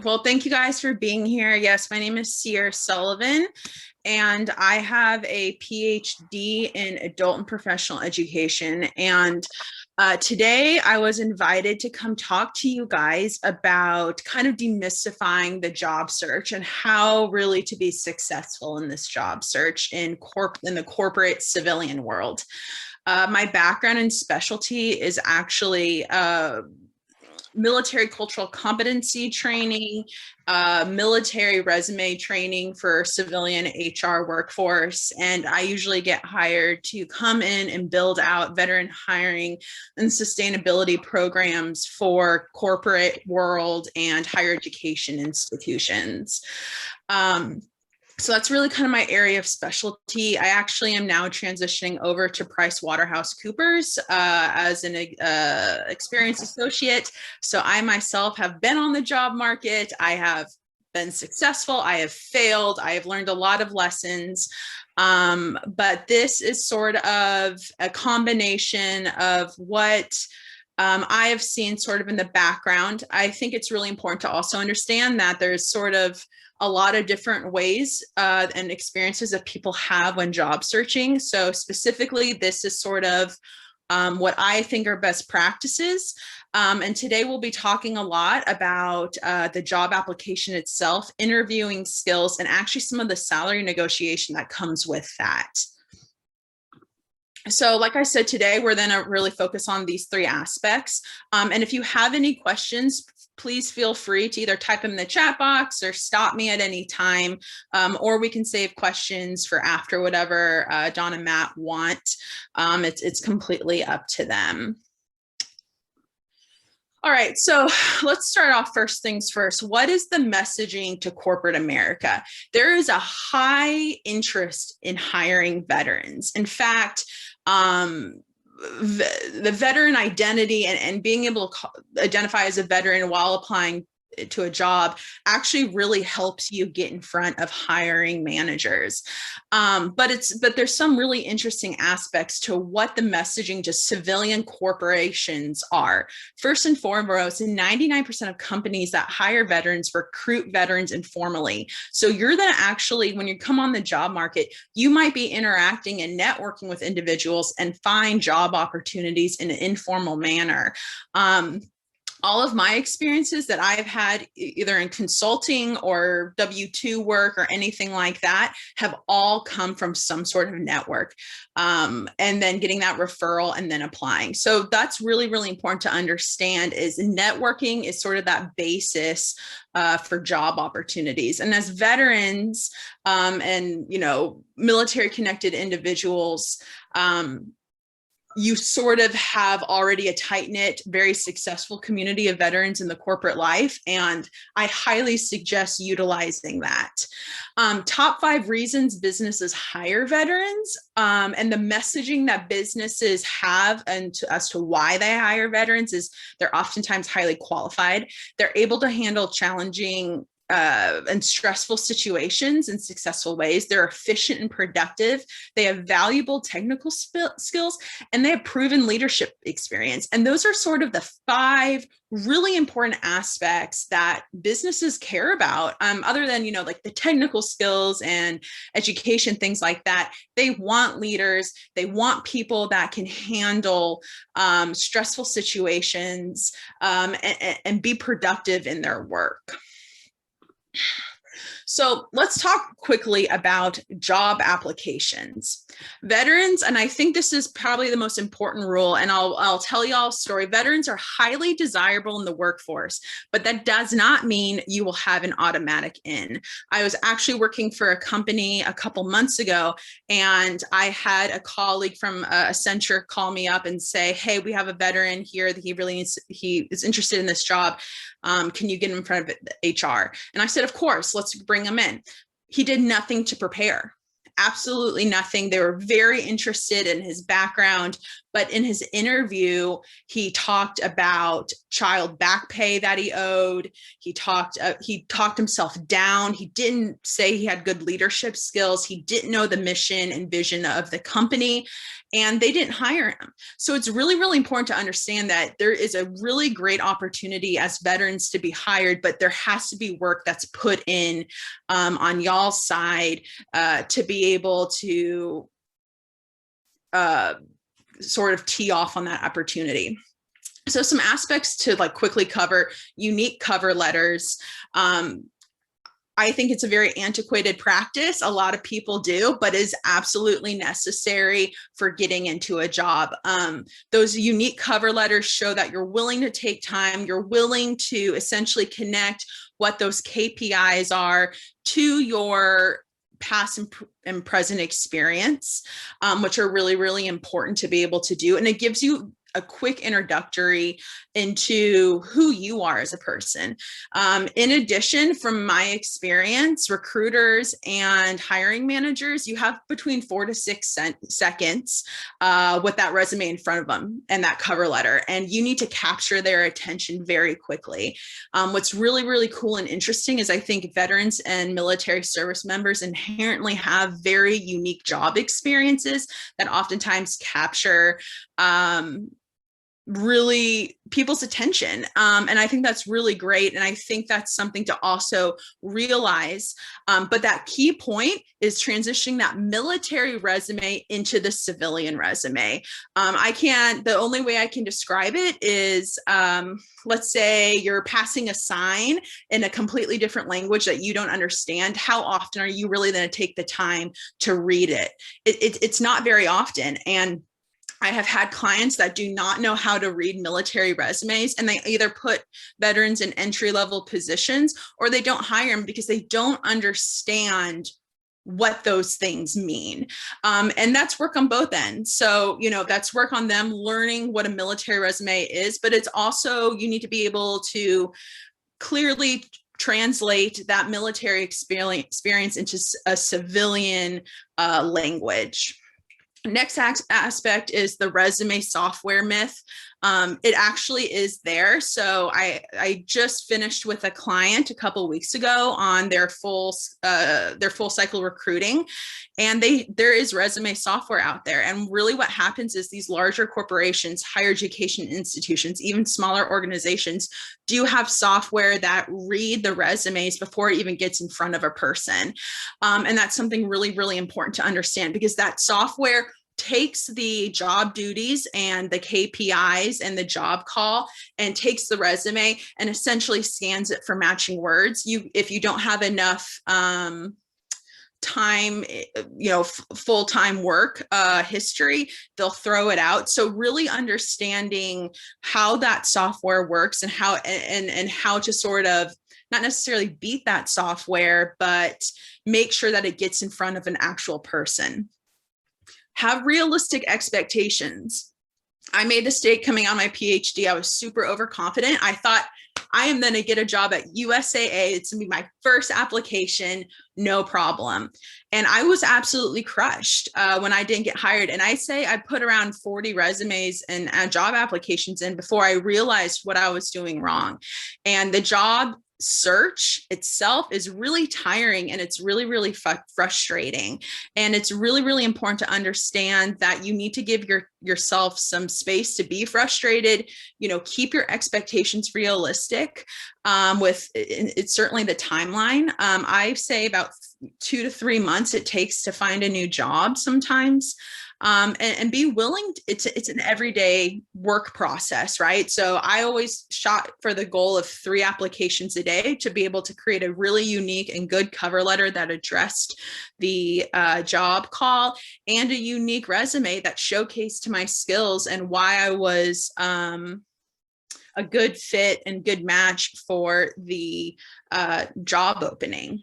Well, thank you guys for being here. Yes, my name is Sullivan, and I have a PhD in adult and professional education. And today I was invited to come talk to you guys about kind of demystifying the job search and how really to be successful in this job search in the corporate civilian world. My background and specialty is actually military cultural competency training, military resume training for civilian HR workforce. And I usually get hired to come in and build out veteran hiring and sustainability programs for corporate world and higher education institutions. So that's really kind of my area of specialty. I actually am now transitioning over to PricewaterhouseCoopers as an experienced associate. So I myself have been on the job market. I have been successful. I have failed. I have learned a lot of lessons. But this is sort of a combination of what I have seen sort of in the background. I think it's really important to also understand that there's sort of a lot of different ways and experiences that people have when job searching. So specifically, this is sort of what I think are best practices. And today we'll be talking a lot about the job application itself, interviewing skills, and actually some of the salary negotiation that comes with that. So like I said, today we're going to really focus on these three aspects. And if you have any questions, please feel free to either type them in the chat box or stop me at any time, or we can save questions for after, whatever Don and Matt want. It's completely up to them. All right, so let's start off first things first. What is the messaging to corporate America? There is a high interest in hiring veterans. In fact, the veteran identity and being able to identify as a veteran while applying to a job actually really helps you get in front of hiring managers. But there's some really interesting aspects to what the messaging to civilian corporations are. First and foremost, 99% of companies that hire veterans recruit veterans informally. So you're then actually, when you come on the job market, you might be interacting and networking with individuals and find job opportunities in an informal manner. All of my experiences that I've had either in consulting or W-2 work or anything like that have all come from some sort of network, and then getting that referral and then applying. So that's really, really important to understand is networking is sort of that basis for job opportunities. And as veterans and, military connected individuals, you sort of have already a tight-knit, very successful community of veterans in the corporate life, and I highly suggest utilizing that. Top 5 reasons businesses hire veterans, and the messaging that businesses have as to why they hire veterans is they're oftentimes highly qualified. They're able to handle challenging and stressful situations in successful ways. They're efficient and productive. They have valuable technical skills, and they have proven leadership experience. And those are sort of the 5 really important aspects that businesses care about, other than, like the technical skills and education, things like that. They want leaders. They want people that can handle stressful situations and be productive in their work. So let's talk quickly about job applications. Veterans, and I think this is probably the most important rule, and I'll tell y'all a story. Veterans are highly desirable in the workforce, but that does not mean you will have an automatic in. I was actually working for a company a couple months ago, and I had a colleague from Accenture call me up and say, hey, we have a veteran here that he is interested in this job. Can you get him in front of HR? And I said, of course, let's bring him in. He did nothing to prepare. absolutely nothing. They were very interested in his background, but in his interview, he talked about child back pay that he owed. He talked himself down. He didn't say he had good leadership skills. He didn't know the mission and vision of the company, and they didn't hire him. So it's really, really important to understand that there is a really great opportunity as veterans to be hired, but there has to be work that's put in on y'all's side to be able to sort of tee off on that opportunity. So some aspects to like quickly cover: unique cover letters. I think it's a very antiquated practice. A lot of people do, but is absolutely necessary for getting into a job. Those unique cover letters show that you're willing to take time. You're willing to essentially connect what those KPIs are to your past and present experience, which are really, really important to be able to do. And it gives you a quick introductory into who you are as a person. In addition, from my experience, recruiters and hiring managers, you have between 4 to 6 seconds with that resume in front of them and that cover letter, and you need to capture their attention very quickly. What's really, really cool and interesting is I think veterans and military service members inherently have very unique job experiences that oftentimes capture really people's attention. And I think that's really great. And I think that's something to also realize. But that key point is transitioning that military resume into the civilian resume. The only way I can describe it is, let's say you're passing a sign in a completely different language that you don't understand. How often are you really going to take the time to read it? It's not very often. And I have had clients that do not know how to read military resumes, and they either put veterans in entry-level positions or they don't hire them because they don't understand what those things mean. And that's work on both ends. So, that's work on them learning what a military resume is, but it's also, you need to be able to clearly translate that military experience into a civilian language. Next aspect is the resume software myth. It actually is there. So I just finished with a client a couple of weeks ago on their full cycle recruiting, and there is resume software out there. And really what happens is these larger corporations, higher education institutions, even smaller organizations do have software that read the resumes before it even gets in front of a person. And that's something really, really important to understand, because that software takes the job duties and the KPIs and the job call and takes the resume and essentially scans it for matching words. If you don't have enough time, full-time work history, they'll throw it out. So really understanding how that software works and how to sort of not necessarily beat that software, but make sure that it gets in front of an actual person. Have realistic expectations. I made the mistake coming out of my PhD. I was super overconfident. I thought, I am going to get a job at USAA. It's going to be my first application, no problem. And I was absolutely crushed when I didn't get hired. And I put around 40 resumes and job applications in before I realized what I was doing wrong. And the job search itself is really tiring, and it's really, really frustrating. And it's really, really important to understand that you need to give yourself some space to be frustrated. Keep your expectations realistic. It's certainly the timeline. I say about 2 to 3 months it takes to find a new job sometimes. And be willing. It's an everyday work process, right? So I always shot for the goal of 3 applications a day to be able to create a really unique and good cover letter that addressed the job call, and a unique resume that showcased my skills and why I was a good fit and good match for the job opening.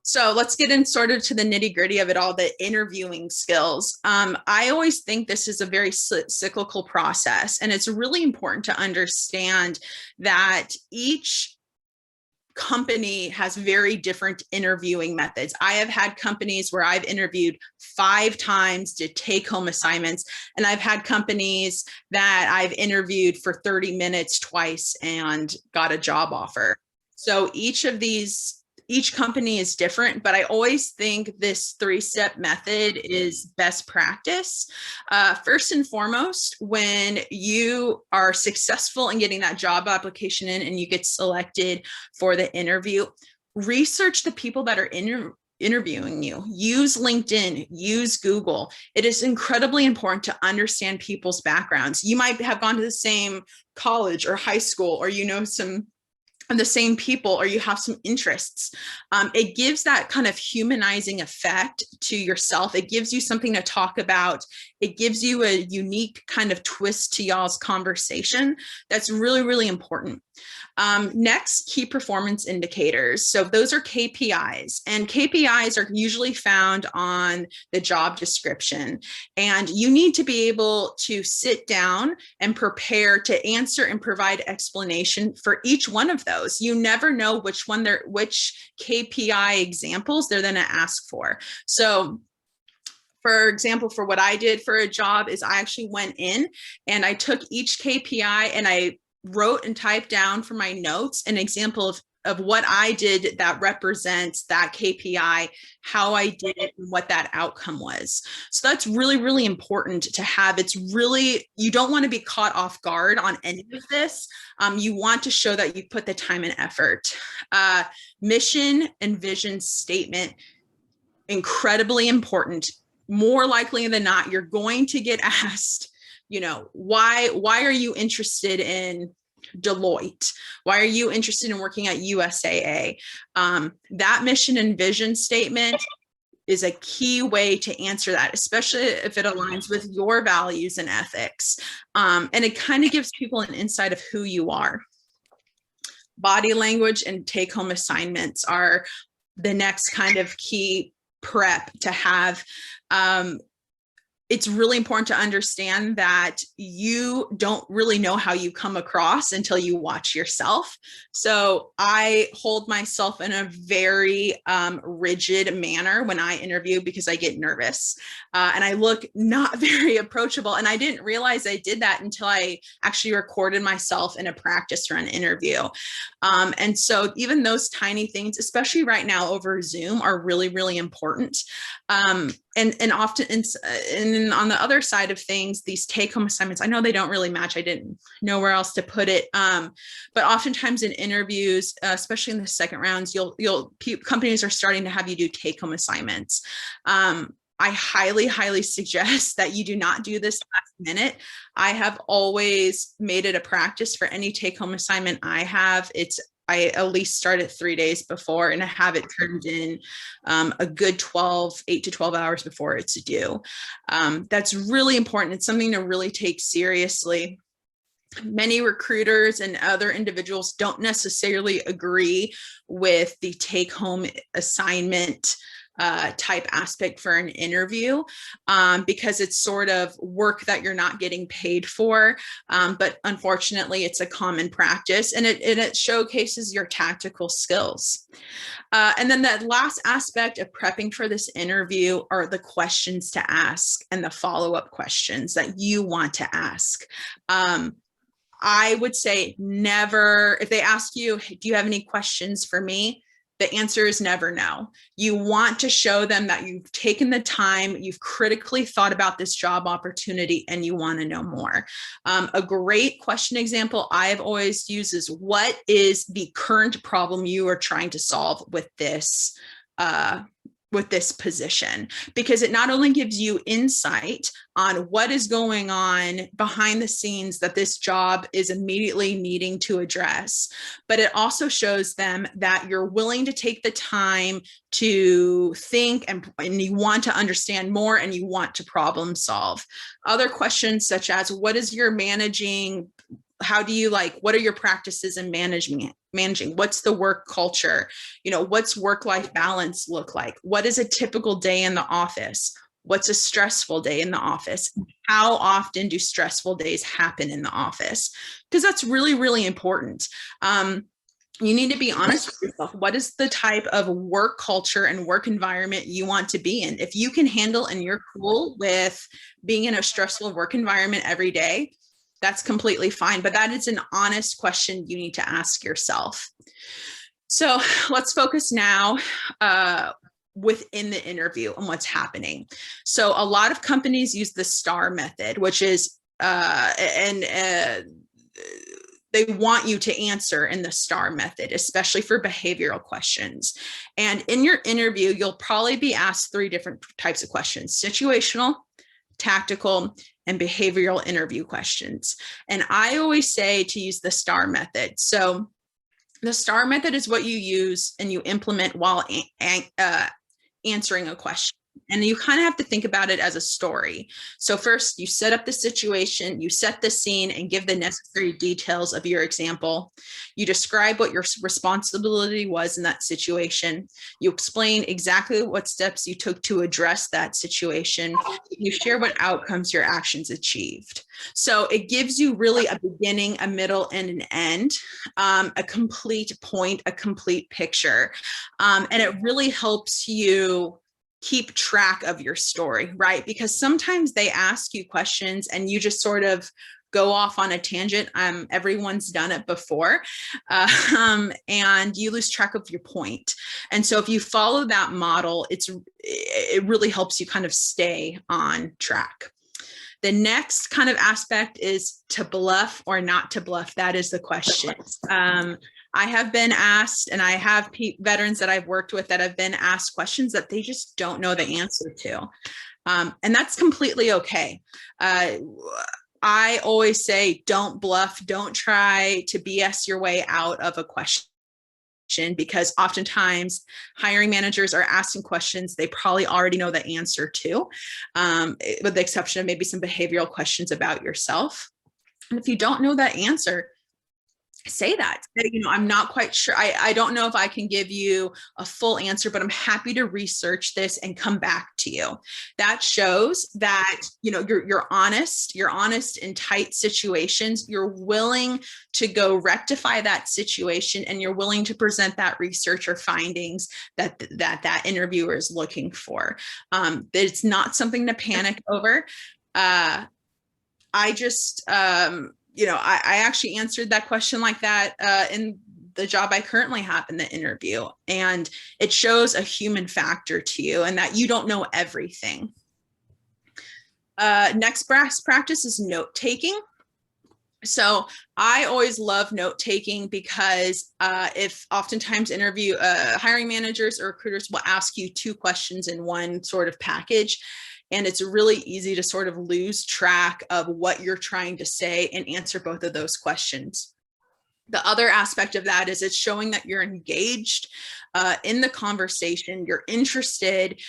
So let's get in sort of to the nitty gritty of it all, the interviewing skills. I always think this is a very cyclical process, and it's really important to understand that each company has very different interviewing methods. I have had companies where I've interviewed 5 times, did take-home assignments, and I've had companies that I've interviewed for 30 minutes twice and got a job offer. So each company is different, but I always think this 3-step method is best practice. First and foremost, when you are successful in getting that job application in and you get selected for the interview, research the people that are interviewing you. Use LinkedIn, use Google. It is incredibly important to understand people's backgrounds. You might have gone to the same college or high school, or you know some of the same people, or you have some interests. It gives that kind of humanizing effect to yourself. It gives you something to talk about. It gives you a unique kind of twist to y'all's conversation. That's really, really important. Next, key performance indicators. So those are KPIs, and KPIs are usually found on the job description. And you need to be able to sit down and prepare to answer and provide explanation for each one of those. You never know which KPI examples they're going to ask for. So for example, for what I did for a job is I actually went in and I took each KPI and I wrote and typed down for my notes an example of what I did that represents that KPI, how I did it, and what that outcome was. So that's really, really important to have. It's really, you don't want to be caught off guard on any of this. You want to show that you put the time and effort. Mission and vision statement, incredibly important. More likely than not, you're going to get asked, you know, why are you interested in Deloitte? Why are you interested in working at USAA? That mission and vision statement is a key way to answer that, especially if it aligns with your values and ethics. And it kind of gives people an insight of who you are. Body language and take-home assignments are the next kind of key prep to have. It's really important to understand that you don't really know how you come across until you watch yourself. So I hold myself in a very rigid manner when I interview because I get nervous and I look not very approachable. And I didn't realize I did that until I actually recorded myself in a practice run interview. And so even those tiny things, especially right now over Zoom, are really, really important. And often, and on the other side of things, these take-home assignments, I know they don't really match. I didn't know where else to put it. But oftentimes in interviews, especially in the second rounds, companies are starting to have you do take-home assignments. I highly, highly suggest that you do not do this last minute. I have always made it a practice for any take-home assignment I have. I at least start it 3 days before and I have it turned in a good 8 to 12 hours before it's due. That's really important. It's something to really take seriously. Many recruiters and other individuals don't necessarily agree with the take-home assignment type aspect for an interview because it's sort of work that you're not getting paid for. But unfortunately, it's a common practice and it showcases your tactical skills. And then the last aspect of prepping for this interview are the questions to ask and the follow-up questions that you want to ask. I would say never, if they ask you, do you have any questions for me? The answer is never no. You want to show them that you've taken the time, you've critically thought about this job opportunity, and you want to know more. A great question example I've always used is, what is the current problem you are trying to solve with this position? Because it not only gives you insight on what is going on behind the scenes that this job is immediately needing to address, but it also shows them that you're willing to take the time to think and you want to understand more and you want to problem solve. Other questions such as, what is your managing? How do you what are your practices in managing? What's the work culture? What's work-life balance look like? What is a typical day in the office? What's a stressful day in the office? How often do stressful days happen in the office? Because that's really, really important. You need to be honest with yourself. What is the type of work culture and work environment you want to be in? If you can handle and you're cool with being in a stressful work environment every day, that's completely fine. But that is an honest question you need to ask yourself. So let's focus now within the interview and what's happening. So a lot of companies use the STAR method, which is they want you to answer in the STAR method, especially for behavioral questions. And in your interview, you'll probably be asked 3 different types of questions: situational, tactical, and behavioral interview questions. And I always say to use the STAR method. So the STAR method is what you use and you implement while answering a question. And you kind of have to think about it as a story. So first, you set up the situation, you set the scene and give the necessary details of your example. You describe what your responsibility was in that situation. You explain exactly what steps you took to address that situation. You share what outcomes your actions achieved. So it gives you really a beginning, a middle, and an end, a complete point, a complete picture. And it really helps you keep track of your story, right? Because sometimes they ask you questions and you just sort of go off on a tangent. Everyone's done it before, and you lose track of your point. And so if you follow that model, it really helps you kind of stay on track. The next kind of aspect is to bluff or not to bluff. That is the question. I have been asked, and I have veterans that I've worked with that have been asked questions that they just don't know the answer to. And that's completely okay. I always say, don't bluff, don't try to BS your way out of a question, because oftentimes hiring managers are asking questions they probably already know the answer to, with the exception of maybe some behavioral questions about yourself. And if you don't know that answer, say that. I'm not quite sure. I don't know if I can give you a full answer, but I'm happy to research this and come back to you. That shows that, you're honest in tight situations. You're willing to go rectify that situation, and you're willing to present that research or findings that interviewer is looking for. It's not something to panic over. I actually answered that question like that in the job I currently have in the interview. And it shows a human factor to you and that you don't know everything. Next best practice is note-taking. So I always love note-taking because if oftentimes hiring managers or recruiters will ask you 2 questions in one sort of package, and it's really easy to sort of lose track of what you're trying to say and answer both of those questions. The other aspect of that is it's showing that you're engaged in the conversation, you're interested,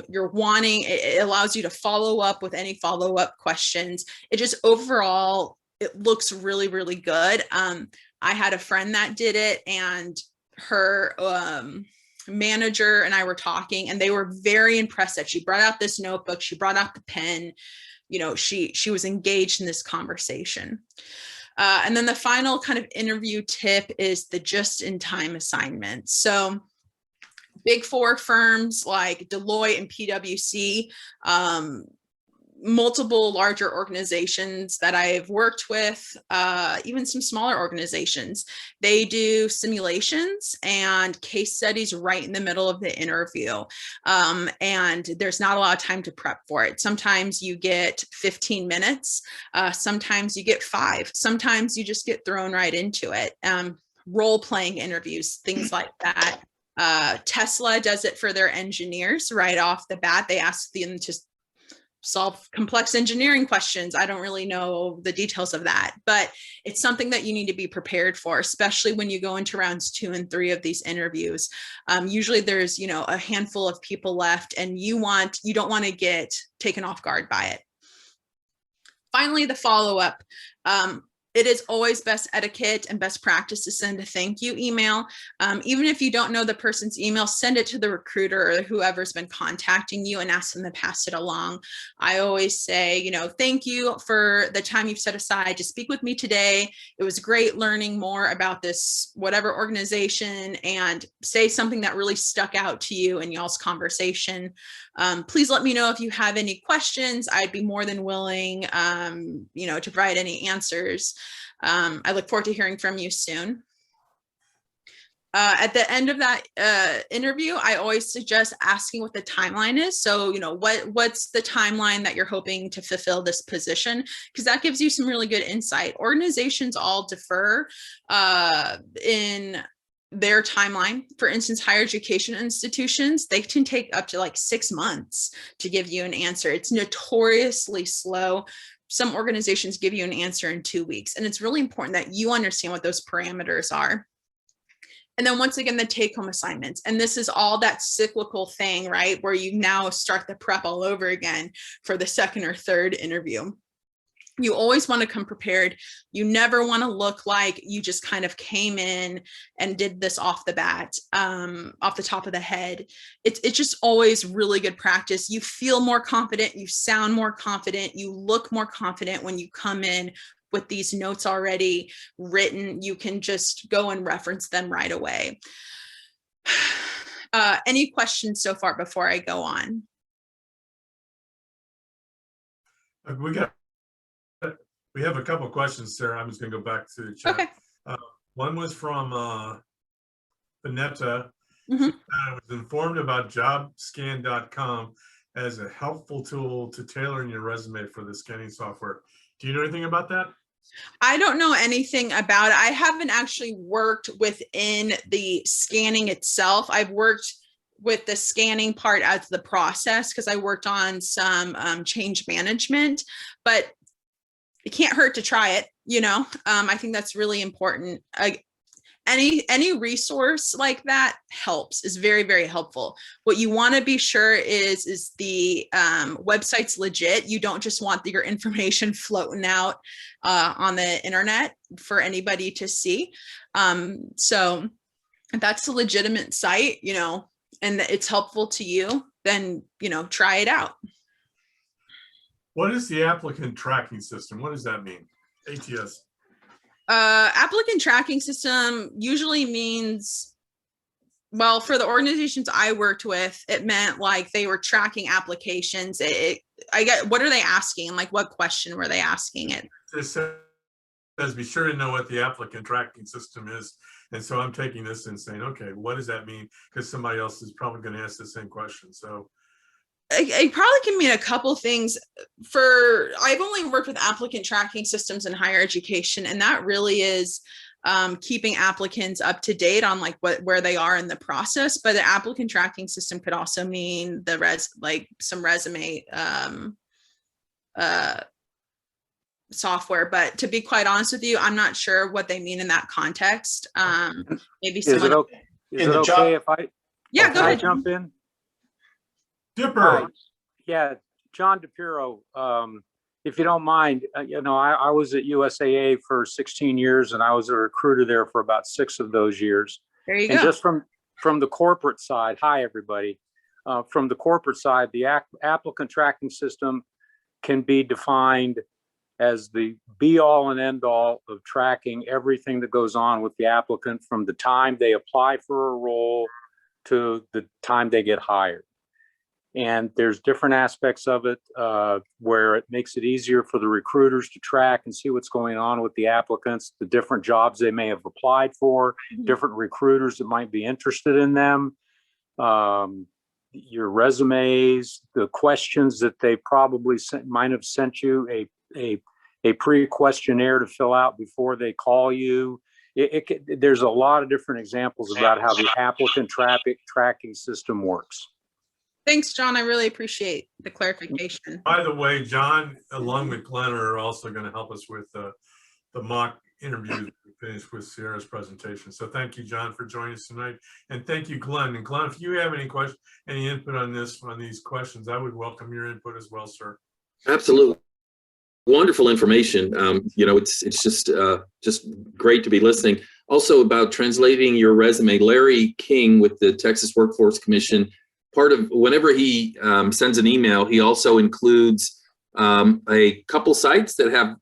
you're wanting, it allows you to follow up with any follow-up questions. It just overall, it looks really, really good. I had a friend that did it, and her manager and I were talking, and they were very impressed that she brought out this notebook, she brought out the pen, she was engaged in this conversation. And then the final kind of interview tip is the just-in-time assignment. So Big 4 firms like Deloitte and PwC, multiple larger organizations that I've worked with, even some smaller organizations, they do simulations and case studies right in the middle of the interview. And there's not a lot of time to prep for it. Sometimes you get 15 minutes, sometimes you get 5, sometimes you just get thrown right into it. Role-playing interviews, things like that. Tesla does it for their engineers right off the bat. They ask them to solve complex engineering questions. I don't really know the details of that, but it's something that you need to be prepared for, especially when you go into rounds 2 and 3 of these interviews. Usually there's, a handful of people left, and you don't want to get taken off guard by it. Finally, the follow-up. It is always best etiquette and best practice to send a thank you email. Even if you don't know the person's email, send it to the recruiter or whoever's been contacting you and ask them to pass it along. I always say, you know, thank you for the time you've set aside to speak with me today. It was great learning more about this, whatever organization, and say something that really stuck out to you in y'all's conversation. Please let me know if you have any questions. I'd be more than willing, you know, to provide any answers. I look forward to hearing from you soon. At the end of that interview, I always suggest asking what the timeline is. So, you know, what's the timeline that you're hoping to fulfill this position? Because that gives you some really good insight. Organizations all differ in their timeline. For instance, higher education institutions, they can take up to like 6 months to give you an answer. It's notoriously slow. Some organizations give you an answer in 2 weeks, and it's really important that you understand what those parameters are. And then once again, the take-home assignments. And this is all that cyclical thing, right? Where you now start the prep all over again for the second or third interview. You always want to come prepared. You never want to look like you just kind of came in and did this off the bat, off the top of the head. It's just always really good practice. You feel more confident, you sound more confident, you look more confident when you come in with these notes already written. You can just go and reference them right away. Any questions so far before I go on? We have a couple of questions, Sarah. I'm just going to go back to the chat. Okay. One was from Vanetta. Mm-hmm. I was informed about jobscan.com as a helpful tool to tailoring your resume for the scanning software. Do you know anything about that? I don't know anything about it. I haven't actually worked within the scanning itself. I've worked with the scanning part as the process because I worked on some change management, but it can't hurt to try it, you know. I think that's really important. Any resource like that helps, is very, very helpful. What you want to be sure is the website's legit. You don't just want your information floating out on the internet for anybody to see. So if that's a legitimate site, you know, and it's helpful to you, then, you know, try it out. What is the applicant tracking system? What does that mean? ATS. Applicant tracking system usually means, well, for the organizations I worked with, it meant like they were tracking applications. I get, what are they asking? Like, what question were they asking it? It says be sure to know what the applicant tracking system is. And so I'm taking this and saying, okay, what does that mean? Because somebody else is probably going to ask the same question. So it probably can mean a couple things. I've only worked with applicant tracking systems in higher education, and that really is keeping applicants up to date on like where they are in the process. But the applicant tracking system could also mean some resume software. But to be quite honest with you, I'm not sure what they mean in that context. Maybe someone. Is it okay if I? Yeah, go ahead. Jump in. Dipper. Hi. Yeah, John DePiro. If you don't mind, you know, I was at USAA for 16 years, and I was a recruiter there for about 6 of those years. There you and go. Just from the corporate side, hi everybody. From the corporate side, the applicant tracking system can be defined as the be all and end all of tracking everything that goes on with the applicant from the time they apply for a role to the time they get hired. And there's different aspects of it where it makes it easier for the recruiters to track and see what's going on with the applicants, the different jobs they may have applied for, different recruiters that might be interested in them, your resumes, the questions that they probably might have sent you a pre-questionnaire to fill out before they call you. There's a lot of different examples about how the applicant tracking system works. Thanks, John. I really appreciate the clarification. By the way, John, along with Glenn, are also going to help us with the mock interview we finished with Sierra's presentation. So thank you, John, for joining us tonight. And thank you, Glenn. And Glenn, if you have any questions, any input on these questions, I would welcome your input as well, sir. Absolutely. Wonderful information. It's just great to be listening. Also about translating your resume, Larry King with the Texas Workforce Commission, part of whenever he sends an email, he also includes a couple sites that have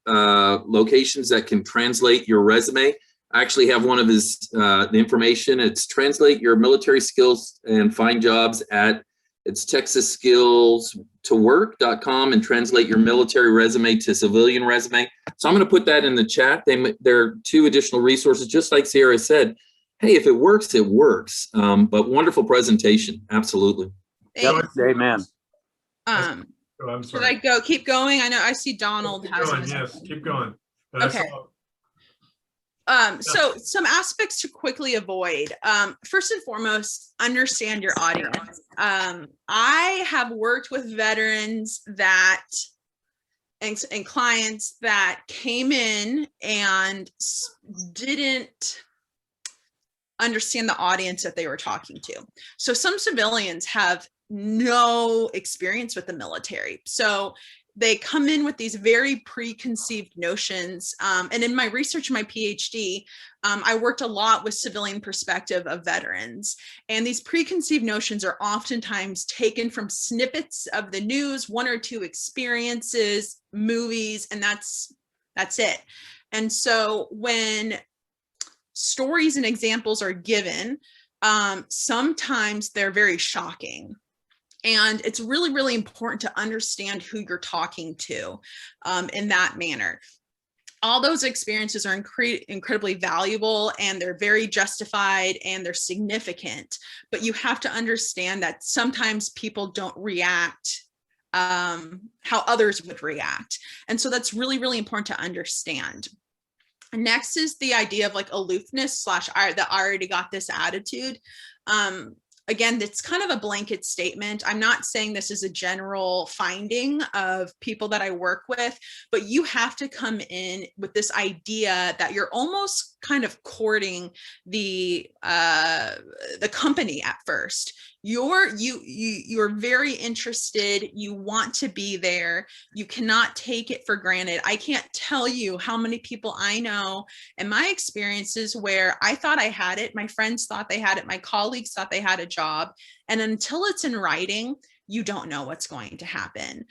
locations that can translate your resume. I actually have one of his the information. It's translate your military skills and find jobs at texasskillstowork.com and translate your military resume to civilian resume. So I'm going to put that in the chat. There are 2 additional resources, just like Sierra said. Hey, if it works, it works. But wonderful presentation. Absolutely. Yep. Amen. I'm Should sorry. I keep going? I know I see Donald Keep has. going, yes, keep going. But Okay. So some aspects to quickly avoid. First and foremost, understand your audience. I have worked with veterans and clients that came in and didn't understand the audience that they were talking to. So some civilians have no experience with the military. So they come in with these very preconceived notions. And in my research, my PhD, I worked a lot with civilian perspective of veterans. And these preconceived notions are oftentimes taken from snippets of the news, 1 or 2 experiences, movies, and that's it. And so when stories and examples are given, sometimes they're very shocking. And it's really, really important to understand who you're talking to in that manner. All those experiences are incredibly valuable, and they're very justified, and they're significant. But you have to understand that sometimes people don't react how others would react. And so that's really, really important to understand. Next is the idea of like aloofness / that I already got this attitude. Again, it's kind of a blanket statement. I'm not saying this is a general finding of people that I work with, but you have to come in with this idea that you're almost kind of courting the company at first. You're very interested. You want to be there. You cannot take it for granted. I can't tell you how many people I know in my experiences where I thought I had it. My friends thought they had it. My colleagues thought they had a job. And until it's in writing, you don't know what's going to happen.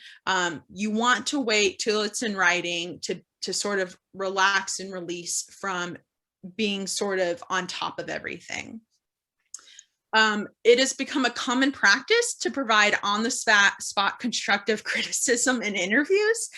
You want to wait till it's in writing to sort of relax and release from being sort of on top of everything. It has become a common practice to provide on the spot constructive criticism in interviews.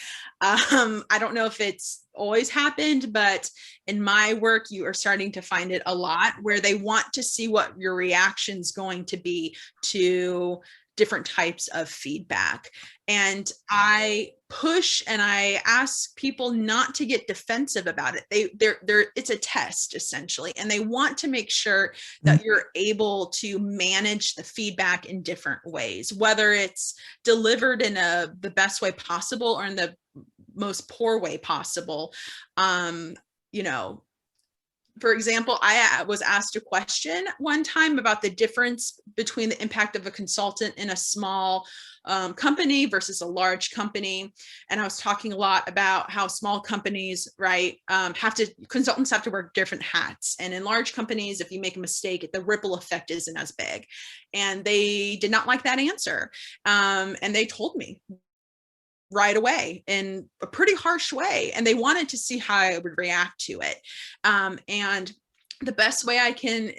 I don't know if it's always happened, but in my work, you are starting to find it a lot where they want to see what your reaction's going to be to different types of feedback. And I push and I ask people not to get defensive about it. It's a test essentially, and they want to make sure that you're able to manage the feedback in different ways, whether it's delivered in the best way possible or in the most poor way possible. For example, I was asked a question one time about the difference between the impact of a consultant in a small company versus a large company. And I was talking a lot about how small companies, right, consultants have to wear different hats. And in large companies, if you make a mistake, the ripple effect isn't as big. And they did not like that answer. And they told me right away in a pretty harsh way, and they wanted to see how I would react to it. And the best way I can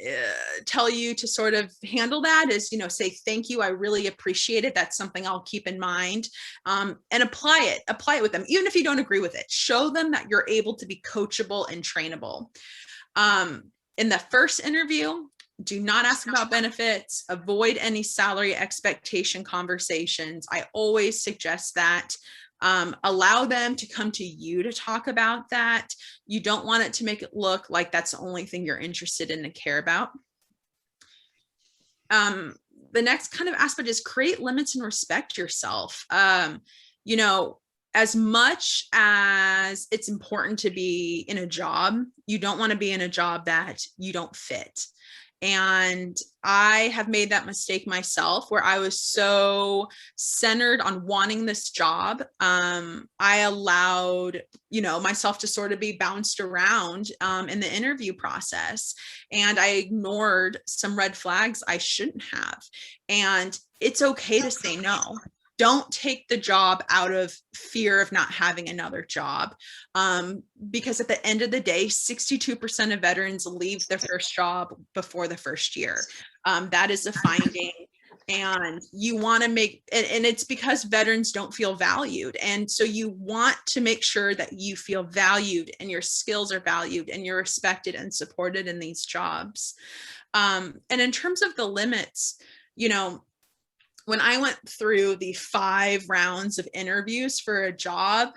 tell you to sort of handle that is, say, thank you. I really appreciate it. That's something I'll keep in mind, and apply it with them. Even if you don't agree with it, show them that you're able to be coachable and trainable. In the first interview, do not ask about benefits, avoid any salary expectation conversations. I always suggest that. Allow them to come to you to talk about that. You don't want it to make it look like that's the only thing you're interested in and care about. The next kind of aspect is create limits and respect yourself. As much as it's important to be in a job, you don't want to be in a job that you don't fit. And I have made that mistake myself, where I was so centered on wanting this job. I allowed, myself to sort of be bounced around in the interview process. And I ignored some red flags I shouldn't have. And it's okay to say no. Don't take the job out of fear of not having another job. Because at the end of the day, 62% of veterans leave their first job before the first year. That is a finding. And you want to make, and it's because veterans don't feel valued. And so you want to make sure that you feel valued and your skills are valued and you're respected and supported in these jobs. And in terms of the limits, when I went through the 5 rounds of interviews for a job,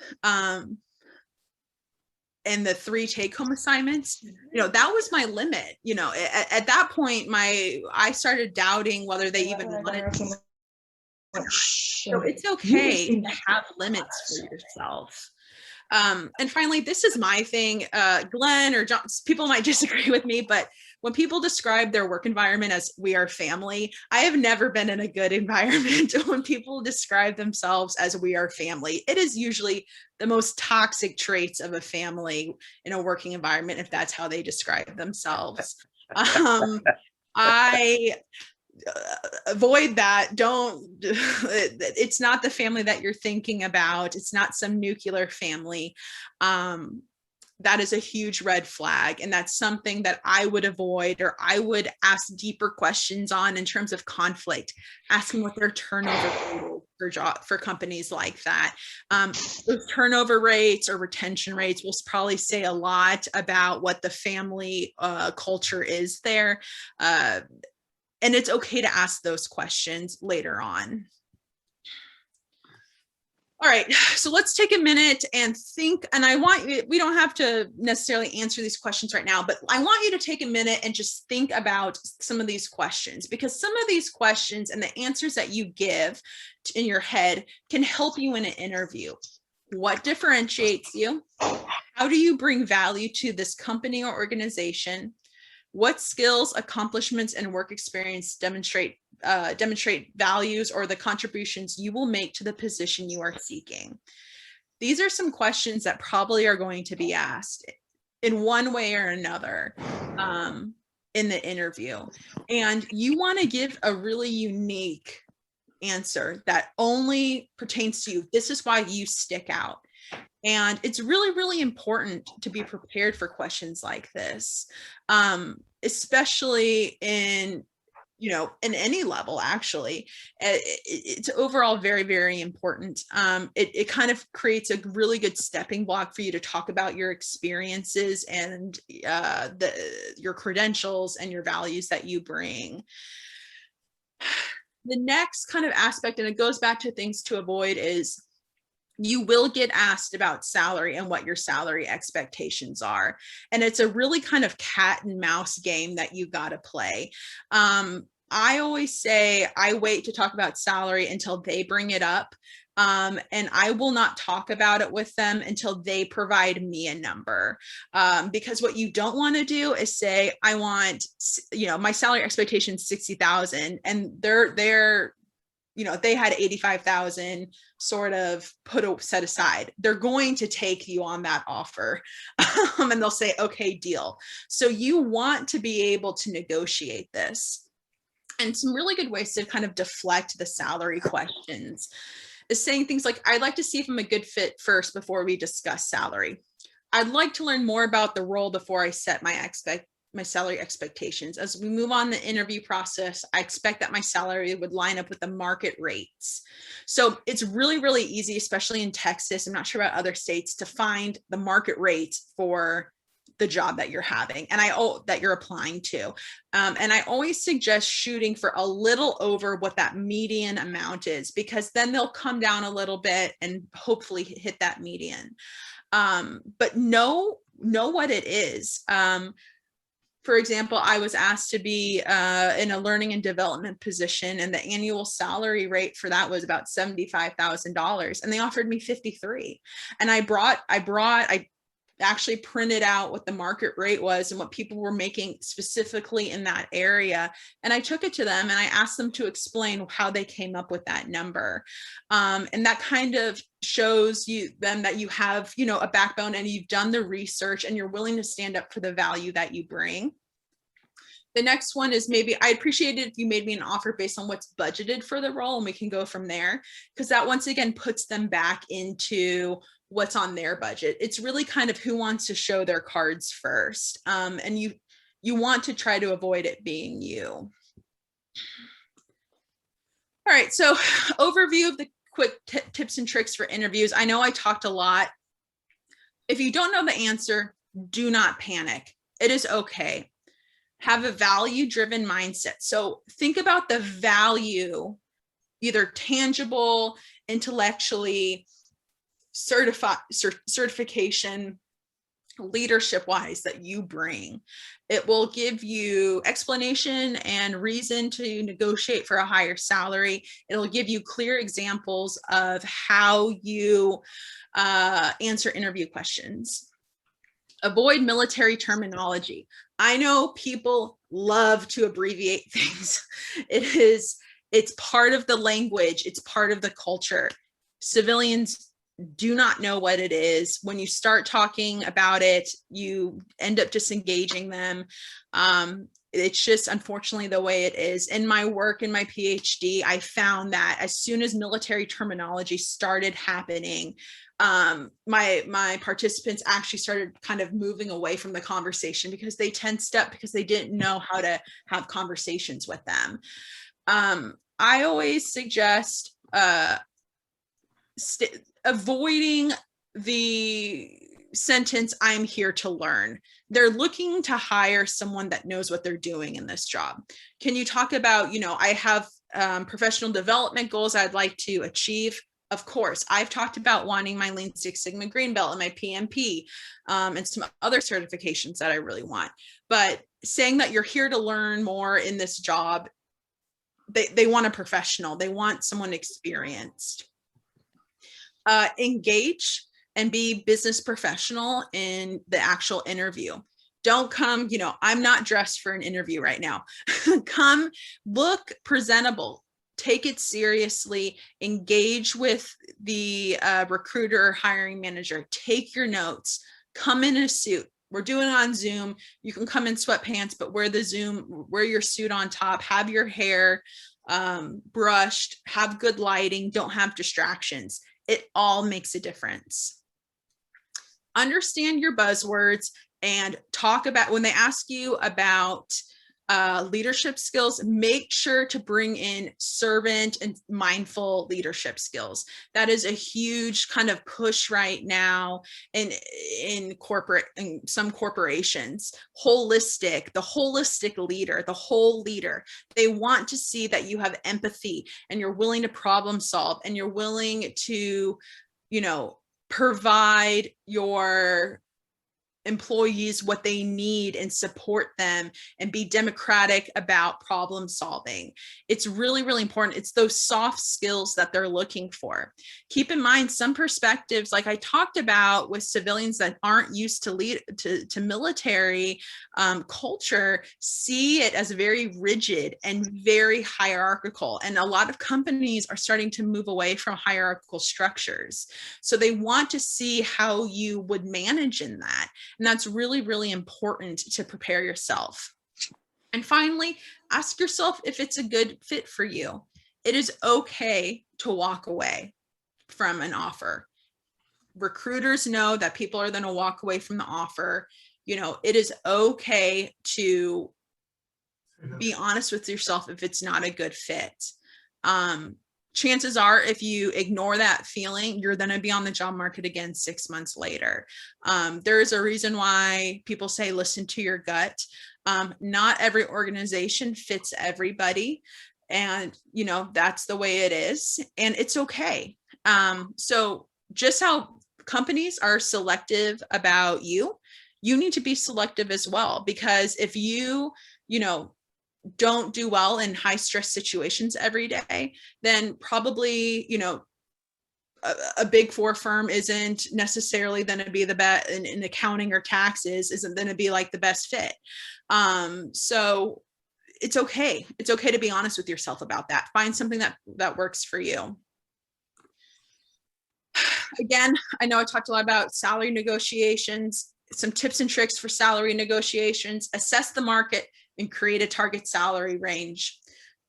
and the 3 take-home assignments, that was my limit. At that point, I started doubting whether they even wanted me. So it's okay to have limits for yourself. And finally, this is my thing, Glenn or John, people might disagree with me, but when people describe their work environment as "we are family," I have never been in a good environment. When people describe themselves as "we are family," it is usually the most toxic traits of a family in a working environment, if that's how they describe themselves. I avoid that. It's not the family that you're thinking about. It's not some nuclear family. That is a huge red flag. And that's something that I would avoid, or I would ask deeper questions on in terms of conflict, asking what their turnover rate is for companies like that. Those turnover rates or retention rates will probably say a lot about what the family culture is there. And it's okay to ask those questions later on. All right, so let's take a minute and think, and we don't have to necessarily answer these questions right now, but I want you to take a minute and just think about some of these questions, because some of these questions and the answers that you give in your head can help you in an interview. What differentiates you? How do you bring value to this company or organization? What skills, accomplishments, and work experience demonstrate values or the contributions you will make to the position you are seeking? These are some questions that probably are going to be asked in one way or another in the interview. And you want to give a really unique answer that only pertains to you. This is why you stick out. And it's really, really important to be prepared for questions like this, especially in any level, actually. It's overall very, very important. It kind of creates a really good stepping block for you to talk about your experiences and your credentials and your values that you bring. The next kind of aspect, and it goes back to things to avoid, is you will get asked about salary and what your salary expectations are. And it's a really kind of cat and mouse game that you got to play. I always say I wait to talk about salary until they bring it up. And I will not talk about it with them until they provide me a number. Because what you don't want to do is say, I want, my salary expectation is 60,000, and they're they had 85,000 sort of set aside. They're going to take you on that offer and they'll say, okay, deal. So you want to be able to negotiate this. And some really good ways to kind of deflect the salary questions is saying things like, I'd like to see if I'm a good fit first before we discuss salary. I'd like to learn more about the role before I set my salary expectations. As we move on the interview process, I expect that my salary would line up with the market rates. So it's really, really easy, especially in Texas, I'm not sure about other states, to find the market rates for the job that you're having and that you're applying to. And I always suggest shooting for a little over what that median amount is, because then they'll come down a little bit and hopefully hit that median. But know what it is. For example, I was asked to be in a learning and development position, and the annual salary rate for that was about $75,000, and they offered me 53. And I actually printed out what the market rate was and what people were making specifically in that area. And I took it to them and I asked them to explain how they came up with that number. And that kind of shows them that you have, a backbone and you've done the research and you're willing to stand up for the value that you bring. The next one is, maybe I'd appreciate it if you made me an offer based on what's budgeted for the role, and we can go from there, because that once again puts them back into what's on their budget. It's really kind of who wants to show their cards first. And you want to try to avoid it being you. All right, so overview of the quick tips and tricks for interviews. I know I talked a lot. If you don't know the answer, do not panic. It is okay. Have a value-driven mindset. So think about the value, either tangible, intellectually, certification, leadership-wise, that you bring. It will give you explanation and reason to negotiate for a higher salary. It'll give you clear examples of how you answer interview questions. Avoid military terminology. I know people love to abbreviate things. It's part of the language. It's part of the culture. Civilians do not know what it is. When you start talking about it, you end up disengaging them. It's just unfortunately the way it is. In my work, in my PhD, I found that as soon as military terminology started happening, my participants actually started kind of moving away from the conversation because they tensed up because they didn't know how to have conversations with them. I always suggest avoiding the sentence, "I'm here to learn." They're looking to hire someone that knows what they're doing in this job. Can you talk about, I have professional development goals I'd like to achieve? Of course, I've talked about wanting my Lean Six Sigma Green Belt and my PMP and some other certifications that I really want. But saying that you're here to learn more in this job, they want a professional. They want someone experienced. Engage and be business professional in the actual interview. Don't come, I'm not dressed for an interview right now. Come, look presentable. Take it seriously, engage with the recruiter or hiring manager, take your notes, come in a suit. We're doing it on Zoom. You can come in sweatpants, but wear your suit on top, have your hair brushed, have good lighting, don't have distractions. It all makes a difference. Understand your buzzwords and talk about, when they ask you about leadership skills, make sure to bring in servant and mindful leadership skills. That is a huge kind of push right now in some corporations. The holistic leader, the whole leader. They want to see that you have empathy and you're willing to problem solve and you're willing to, provide your employees what they need and support them and be democratic about problem solving. It's really, really important. It's those soft skills that they're looking for. Keep in mind some perspectives, like I talked about with civilians that aren't used to military culture, see it as very rigid and very hierarchical. And a lot of companies are starting to move away from hierarchical structures. So they want to see how you would manage in that. And that's really, really important to prepare yourself. And finally, ask yourself if it's a good fit for you. It is okay to walk away from an offer. Recruiters know that people are going to walk away from the offer. It is okay to be honest with yourself if it's not a good fit. Chances are, if you ignore that feeling, you're going to be on the job market again 6 months later. There's a reason why people say, listen to your gut. Not every organization fits everybody. And, that's the way it is. And it's okay. So just how companies are selective about you need to be selective as well. Because if you don't do well in high stress situations every day, then probably, a big four firm isn't necessarily going to be the best in accounting or taxes, isn't going to be like the best fit. So it's okay. It's okay to be honest with yourself about that. Find something that works for you. Again, I know I talked a lot about salary negotiations, some tips and tricks for salary negotiations. Assess the market and create a target salary range.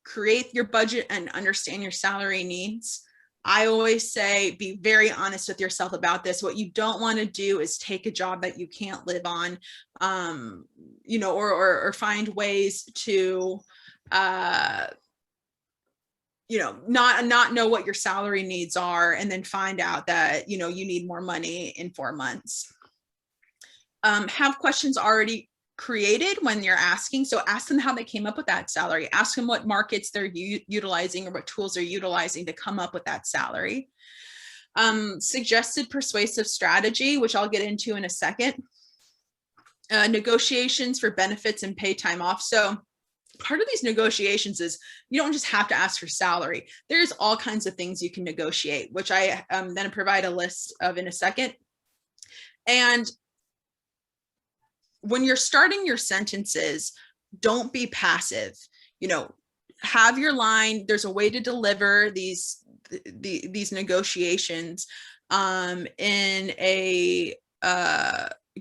Create your budget and understand your salary needs. I always say, be very honest with yourself about this. What you don't want to do is take a job that you can't live on, you know, or find ways to, you know, not know what your salary needs are, and then find out that, you know, you need more money in 4 months. Have questions already created when you're asking. So ask them how they came up with that salary. Ask them what markets they're utilizing or what tools they're utilizing to come up with that salary. Suggested persuasive strategy, which I'll get into in a second. Negotiations for benefits and pay time off. So part of these negotiations is you don't just have to ask for salary. There's all kinds of things you can negotiate, which I then provide a list of in a second. And when you're starting your sentences, don't be passive. You know, have your line. There's a way to deliver these negotiations in a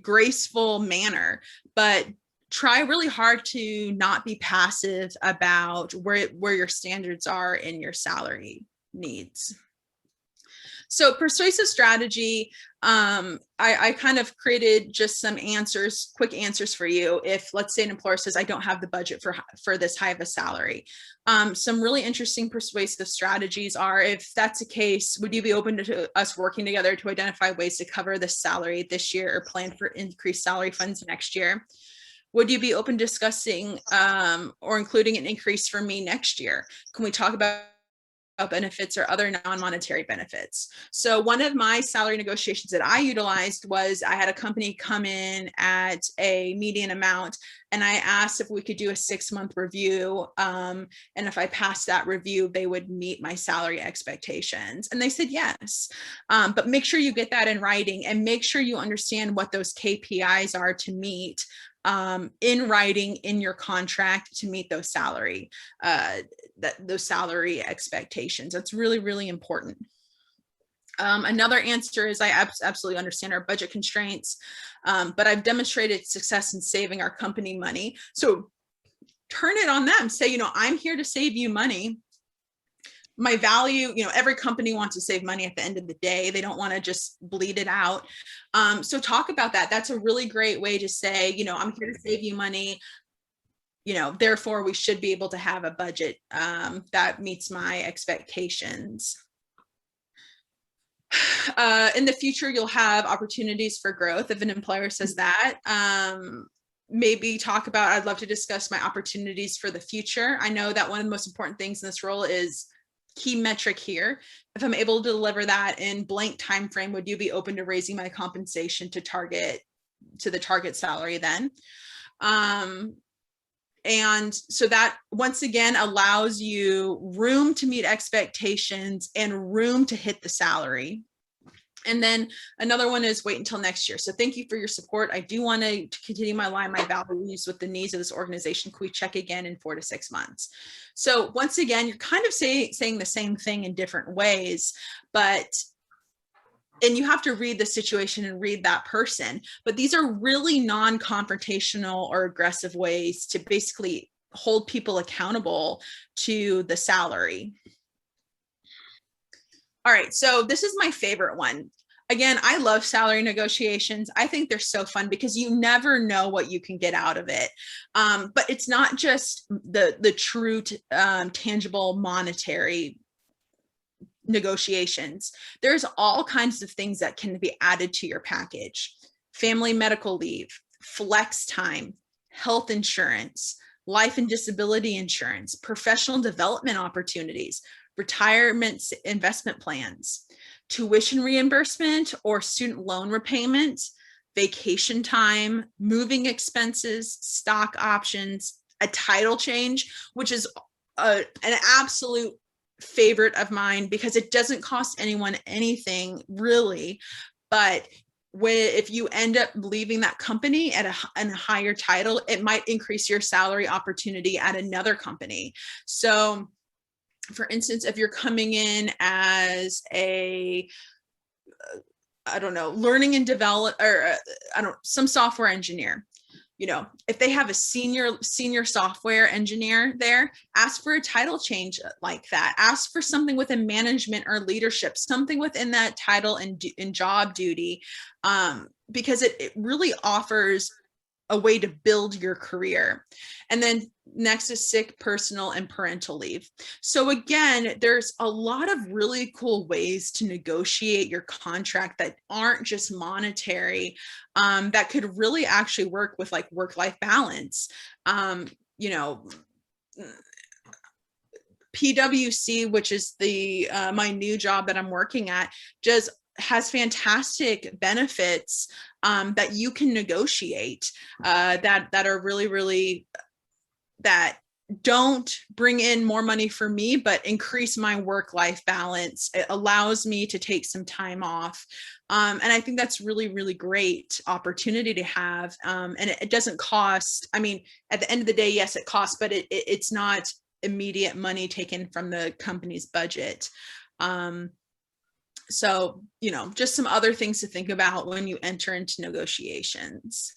graceful manner, but try really hard to not be passive about where your standards are in your salary needs. So persuasive strategy, I kind of created just some answers, quick answers for you. If, let's say, an employer says, I don't have the budget for this high of a salary. Some really interesting persuasive strategies are, if that's the case, would you be open to us working together to identify ways to cover the salary this year or plan for increased salary funds next year? Would you be open to discussing or including an increase for me next year? Can we talk about benefits or other non-monetary benefits? So one of my salary negotiations that I utilized was, I had a company come in at a median amount, and I asked if we could do a 6-month review. And if I passed that review, they would meet my salary expectations. And they said yes. But make sure you get that in writing, and make sure you understand what those KPIs are to meet in writing in your contract to meet those salary expectations. That's really, really important. Another answer is, I absolutely understand our budget constraints, but I've demonstrated success in saving our company money. So turn it on them. Say, you know, I'm here to save you money. My value, you know, every company wants to save money at the end of the day. They don't want to just bleed it out. So talk about that. That's a really great way to say, you know, I'm here to save you money. You know, therefore we should be able to have a budget that meets my expectations. In the future, you'll have opportunities for growth. If an employer says that, maybe talk about, I'd love to discuss my opportunities for the future. I know that one of the most important things in this role is key metric here. If I'm able to deliver that in blank time frame, would you be open to raising my compensation to the target salary then? And so that, once again, allows you room to meet expectations and room to hit the salary. And then another one is, wait until next year. So thank you for your support. I do want to continue my values with the needs of this organization. Can we check again in 4 to 6 months? So once again, you're kind of saying the same thing in different ways, and you have to read the situation and read that person. But these are really non-confrontational or aggressive ways to basically hold people accountable to the salary. All right, so this is my favorite one. Again, I love salary negotiations. I think they're so fun because you never know what you can get out of it. But it's not just the true tangible monetary negotiations. There's all kinds of things that can be added to your package. Family medical leave, flex time, health insurance, life and disability insurance, professional development opportunities, retirement investment plans, tuition reimbursement or student loan repayment, vacation time, moving expenses, stock options, a title change, which is an absolute favorite of mine because it doesn't cost anyone anything really, but if you end up leaving that company at a higher title, it might increase your salary opportunity at another company. So for instance, if you're coming in as a, I don't know, learning and develop, or some software engineer, you know, if they have a senior software engineer there, ask for a title change like that. Ask for something within management or leadership, something within that title and job duty, because it really offers a way to build your career. And then next is sick, personal, and parental leave. So again, there's a lot of really cool ways to negotiate your contract that aren't just monetary, that could really actually work with like work-life balance. You know, PwC, which is the my new job that I'm working at, just has fantastic benefits that you can negotiate, that are really that don't bring in more money for me, but increase my work-life balance. It allows me to take some time off. And I think that's really great opportunity to have. And it doesn't cost, I mean, at the end of the day, yes, it costs, but it's not immediate money taken from the company's budget. So, you know, just some other things to think about when you enter into negotiations.